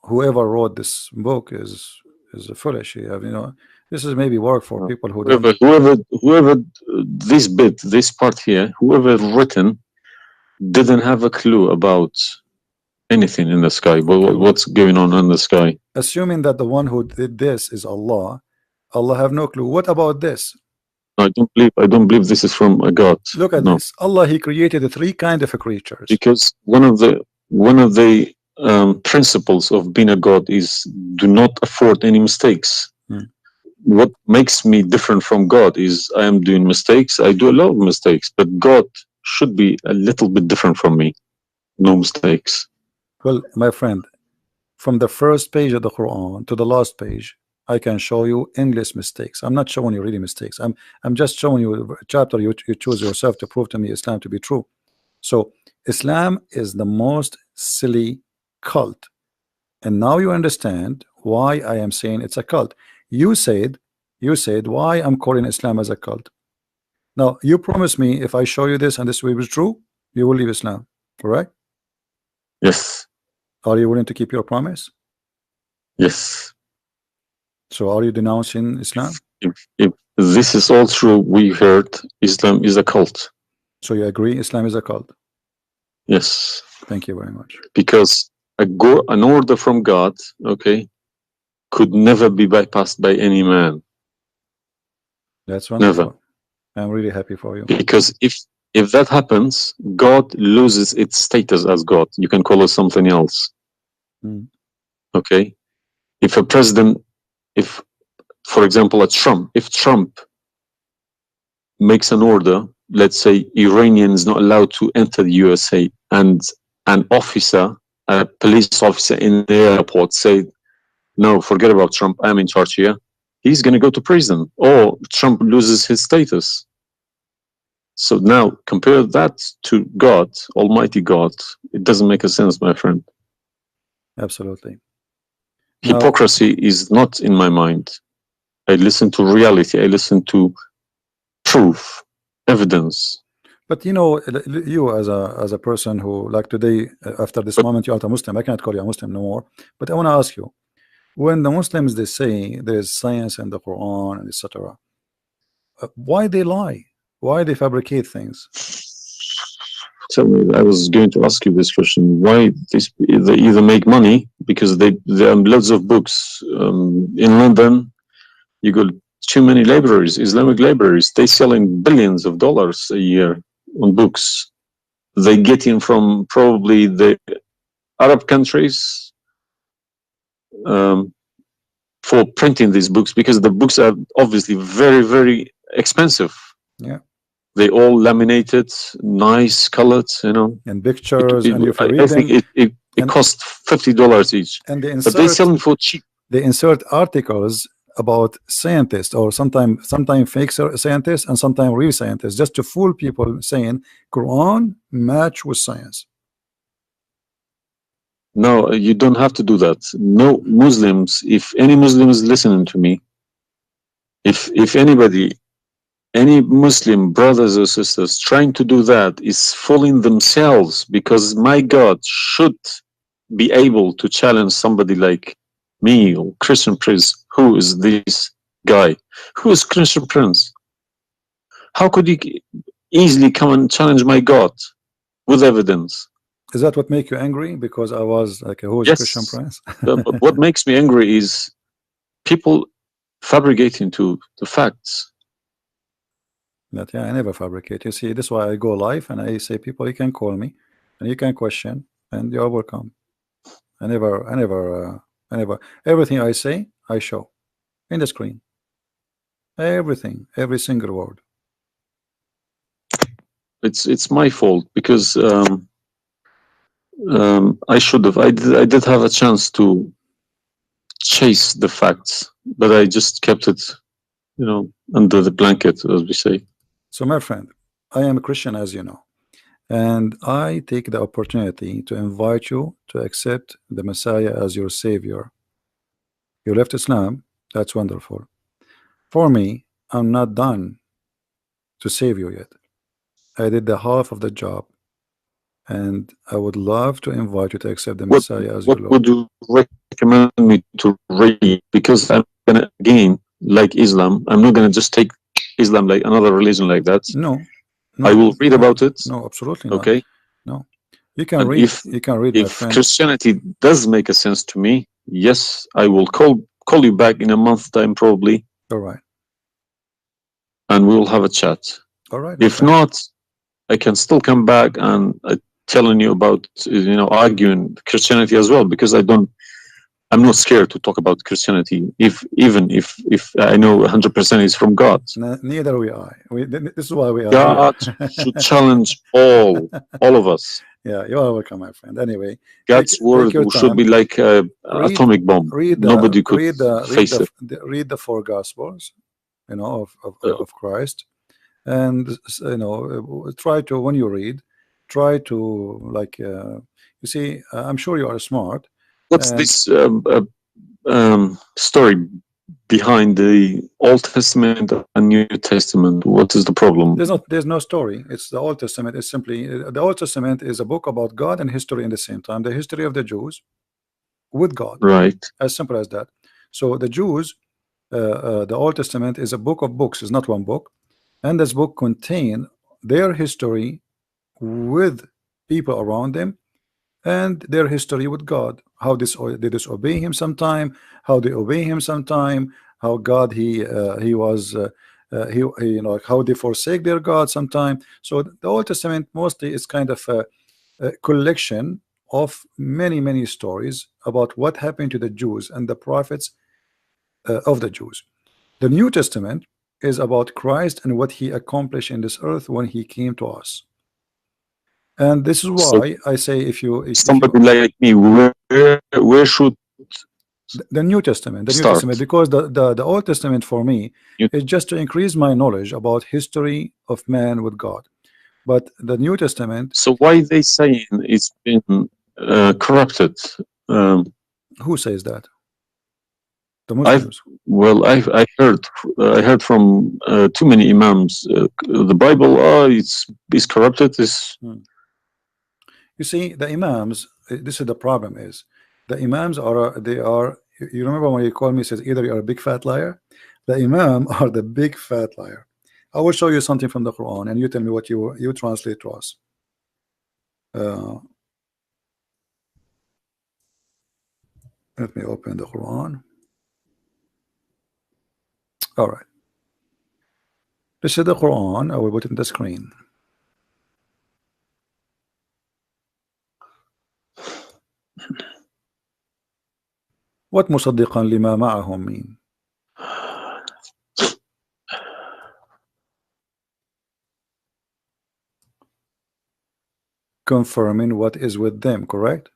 Whoever wrote this book is foolish. You know, this is maybe work for people who whoever this part here, whoever written didn't have a clue about anything in the sky. What's going on in the sky? Assuming that the one who did this is Allah, Allah have no clue. What about this? I don't believe this is from a God. Look at this. Allah, He created the three kind of creatures. Because one of the principles of being a God is do not afford any mistakes. What makes me different from God is I am doing mistakes. I do a lot of mistakes, but God should be a little bit different from me. No mistakes. Well, my friend, from the first page of the Quran to the last page, I can show you endless mistakes. I'm not showing you really mistakes. I'm just showing you a chapter you choose yourself to prove to me Islam to be true. So Islam is the most silly cult, and now you understand why I am saying it's a cult. You said why I'm calling Islam as a cult. Now you promise me if I show you this and this will be true, you will leave Islam, correct? Yes. Are you willing to keep your promise? Yes. So are you denouncing Islam? If this is all true, we heard Islam is a cult. So you agree Islam is a cult? Yes. Thank you very much. Because an order from God, okay, could never be bypassed by any man. That's wonderful. Never. I'm really happy for you. Because if that happens, God loses its status as God. You can call it something else. Okay? If a president, for example, if Trump makes an order, let's say Iranian is not allowed to enter the USA, and an officer, a police officer in the airport say, no, forget about Trump, I'm in charge here, he's going to go to prison, or Trump loses his status. So now compare that to God, Almighty God. It doesn't make a sense, my friend. Absolutely. Hypocrisy is not in my mind. I listen to reality. I listen to proof, evidence. But you know, you as a person who, like today, after this moment, you are a Muslim. I cannot call you a Muslim no more. But I want to ask you, when the Muslims they say there is science in the Quran and etc., why they lie? Why they fabricate things? Tell me, I was going to ask you this question. Why they either make money because there are loads of books in London. You got too many libraries, Islamic libraries. They selling billions of dollars a year on books. They get in from probably the Arab countries for printing these books, because the books are obviously very, very expensive. Yeah. They all laminated, nice, colored, you know. And pictures, and if you read I think it costs $50 each. And but they sell them for cheap. They insert articles about scientists, or sometimes fake scientists and sometimes real scientists, just to fool people, saying Quran match with science. No, you don't have to do that. No Muslims, if any Muslim is listening to me, if anybody, any Muslim brothers or sisters trying to do that is fooling themselves, because my God should be able to challenge somebody like me or Christian Prince. Who is this guy? Who is Christian Prince? How could he easily come and challenge my God with evidence? Is that what make you angry? Because I was like, who is Christian Yes. Prince? But what makes me angry is people fabricating to the facts. But yeah, I never fabricate. You see, this is why I go live and I say, people, you can call me and you can question, and you are welcome. I never, everything I say, I show in the screen. Everything, every single word. It's my fault, because I should have. I did have a chance to chase the facts, but I just kept it, under the blanket, as we say. So, my friend, I am a Christian, as you know, and I take the opportunity to invite you to accept the Messiah as your Savior. You left Islam, that's wonderful. For me, I'm not done to save you yet. I did the half of the job, and I would love to invite you to accept the Messiah as your What would Lord. you recommend me to read? Because I'm gonna, again, like Islam, I'm not gonna just take Islam like another religion like that. No, I no, will read no, about it. no, absolutely not. Okay. No, you can And read. You can read, my if friend. Christianity does make a sense to me, yes, I will call you back in a month's time probably, All right, and we will have a chat. all right, my If friend. not, I can still come back and telling you about, arguing Christianity as well, because I'm not scared to talk about Christianity, even if I know 100% is from God. Neither we are. This is why we are God here. should challenge all of us. Yeah, you are welcome, my friend. Anyway, God's take word your should time. be like a Read, atomic bomb. read Nobody could face it. read the four Gospels, Uh, of Christ, and try to, when you read, try to, like, you see, I'm sure you are smart, What's and this story behind the Old Testament and New Testament? What is the problem? there's no story. It's the Old Testament is simply, the Old Testament is a book about God and history in the same time. The history of the Jews with God, Right. as simple as that. So the Jews, the Old Testament is a book of books. It's not one book, and this book contain their history with people around them, and their history with God. How they disobey Him sometime, how they obey Him sometime, how God he was he how they forsake their God sometime. So the Old Testament mostly is kind of a collection of many stories about what happened to the Jews and the prophets of the Jews. The New Testament is about Christ and what he accomplished in this earth when he came to us. And this is So why I say, if you somebody like me, where should the New Testament, start? because the Old Testament for me You, is just to increase my knowledge about history of man with God. But the New Testament, so why they saying it's been corrupted? Um, who says that? The I've Muslims. well, I heard from too many imams. The Bible, it's corrupted. Is You see, the imams, this is the problem is, the imams are, you remember when you call me, says either you're a big fat liar, the imam are the big fat liar. I will show you something from the Quran and you tell me what you translate to us. Let me open the Quran. All right, this is the Quran. I will put it in the screen. What مصدقا لما معهم mean? Confirming what is with them, correct?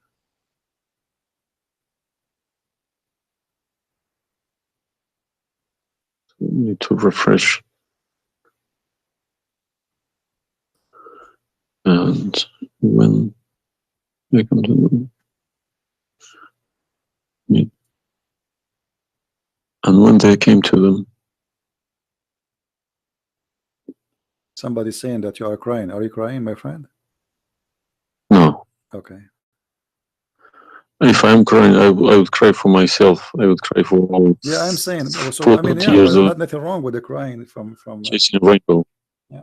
need to refresh. And when I come to And when they came to them, Somebody's saying that you are crying. Are you crying, my friend? no. Okay. If I'm crying, I would cry for myself. I would cry for all. Yeah, I'm saying. So 40 I mean, yeah, years of nothing wrong with the crying from. chasing a rainbow. Yeah.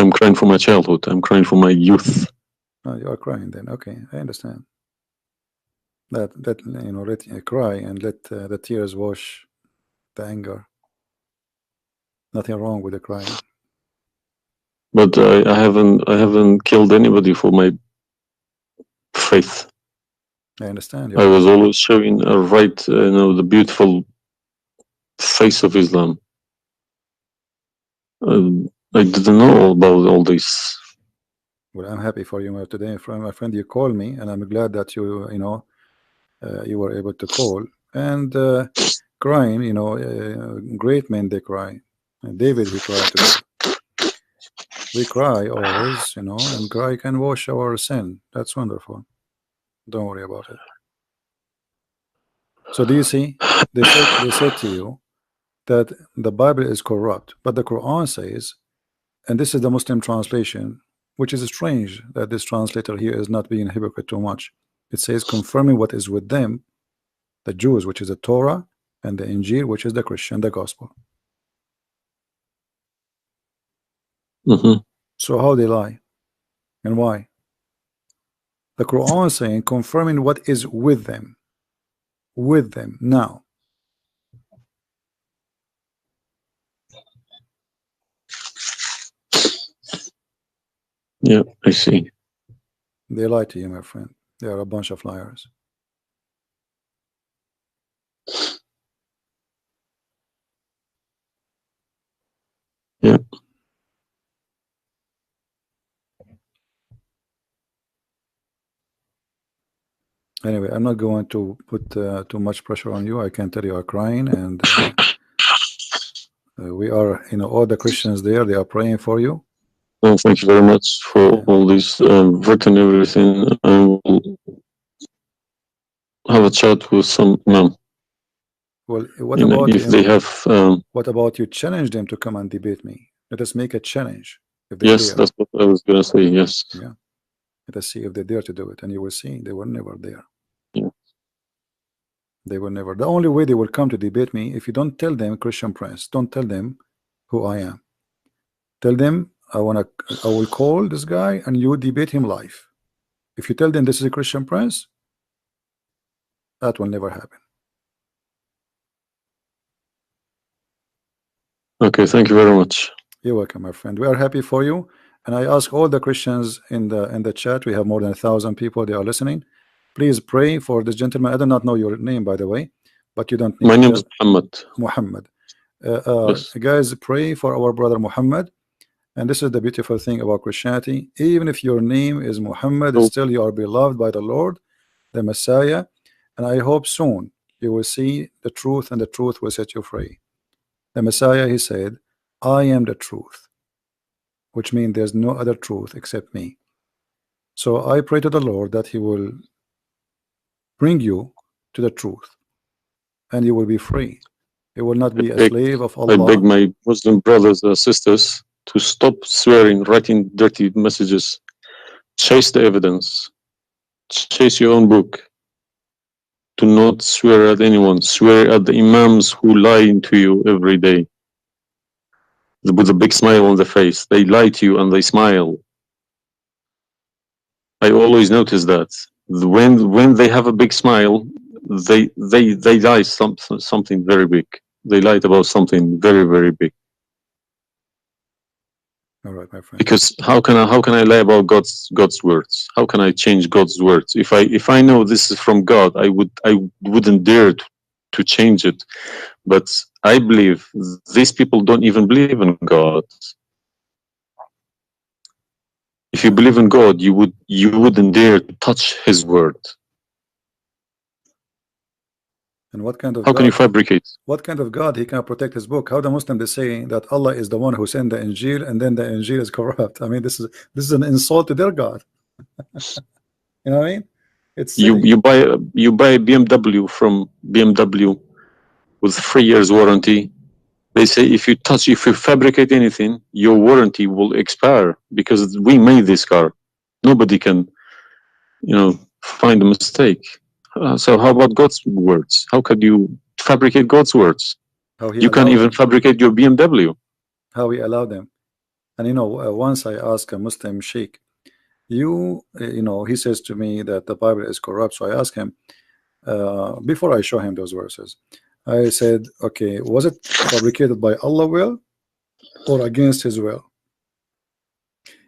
I'm crying for my childhood. I'm crying for my youth. Oh, you are crying then. Okay, I understand. That you know, let cry and let the tears wash the anger. Nothing wrong with the crying. But I haven't killed anybody for my faith. I understand. I was always showing the beautiful face of Islam. I didn't know about all this. Well, I'm happy for you today, my friend. You called me, and I'm glad that you were able to call. And crying, great men they cry. David, he cried today. We cry always, and cry can wash our sin. That's wonderful. Don't worry about it. So do you see? They said to you that the Bible is corrupt, but the Quran says, and this is the Muslim translation, which is strange that this translator here is not being a hypocrite too much. It says confirming what is with them, the Jews, which is the Torah, and the Injil, which is the Christian, the gospel. So how they lie and why? The Quran is saying confirming what is with them now. Yeah, I see. They lie to you, my friend. They are a bunch of liars. Yeah. Anyway, I'm not going to put too much pressure on you. I can tell you are crying, and we are, all the Christians there, they are praying for you. Well, thank you very much for all this written everything. I will have a chat with some imam. Well, what about if they have? What about you challenge them to come and debate me? Let us make a challenge. If they Yes, dare. that's what I was gonna say. Yes. Yeah. Let us see if they dare to do it, and you will see they were never there. Yeah. They were never. The only way they will come to debate me, if you don't tell them, Christian Prince, don't tell them who I am. Tell them I will call this guy and you debate him live. If you tell them this is a Christian Prince, that will never happen. Okay, thank you very much. You're welcome, my friend. We are happy for you, and I ask all the Christians in the chat. We have more than 1,000 people. They are listening. Please pray for this gentleman. I do not know your name, by the way, but you don't need. My name is Muhammad. Muhammad. Yes. Guys, pray for our brother Muhammad. And this is the beautiful thing about Christianity. Even if your name is Muhammad, still you are beloved by the Lord, the Messiah. And I hope soon you will see the truth, and the truth will set you free. The Messiah, he said, I am the truth, which means there's no other truth except me. So I pray to the Lord that he will bring you to the truth, and you will be free. You will not be a slave of Allah. I beg my Muslim brothers and sisters to stop swearing, writing dirty messages. Chase the evidence. Chase your own book. Do not swear at anyone. Swear at the imams who lie to you every day. With a big smile on their face. They lie to you and they smile. I always notice that. When they have a big smile, they lie something very big. They lied about something very, very big. All right, my friend. Because how can I lie about God's words? How can I change God's words? If I know this is from God, I wouldn't dare to change it. But I believe these people don't even believe in God. If you believe in God, you wouldn't dare to touch His word. And what kind of how God? Can you fabricate? What kind of God he can protect his book? How the Muslim they say that Allah is the one who sent the Injil, and then the Injil is corrupt? I mean, this is an insult to their God. You know what I mean? It's You silly. you buy a BMW from BMW with 3 years warranty. They say if you fabricate anything, your warranty will expire because we made this car. Nobody can, find a mistake. So how about God's words? How could you fabricate God's words? How he You can't allowed even them. fabricate your BMW. How he allowed them. And once I asked a Muslim sheikh, he says to me that the Bible is corrupt. So I asked him, before I show him those verses, I said, okay, was it fabricated by Allah will or against his will?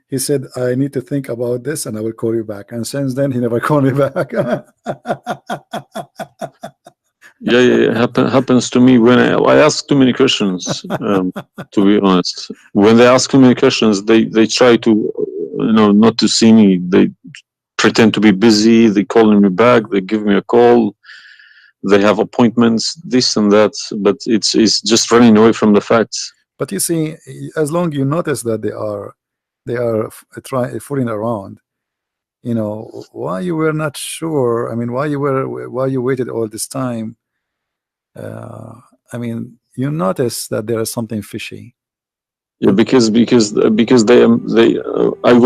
He said, I need to think about this and I will call you back. And since then, he never called me back. Yeah. Happens to me when I ask too many questions. To be honest, when they ask too many questions, they try to, not to see me. They pretend to be busy. They calling me back. They give me a call. They have appointments, this and that. But it's just running away from the facts. But you see, as long you notice that they are fooling around, why you were not sure. I mean, why you waited all this time. I mean, you notice that there is something fishy. Yeah, because I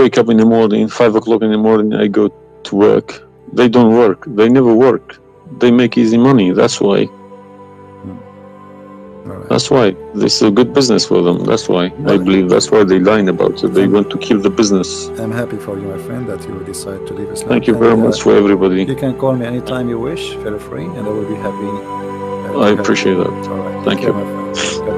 wake up in the morning, 5 o'clock in the morning. I go to work. They don't work. They never work. They make easy money. That's why. Right. That's why this is a good business for them. That's why I believe that's why they lying about it. They want to kill the business. I'm happy for you, my friend, that you decide to leave Islam. Thank you very much for everybody. You can call me anytime you wish. Feel free, and I will be happy. I appreciate that. All right. Thank you. My friend.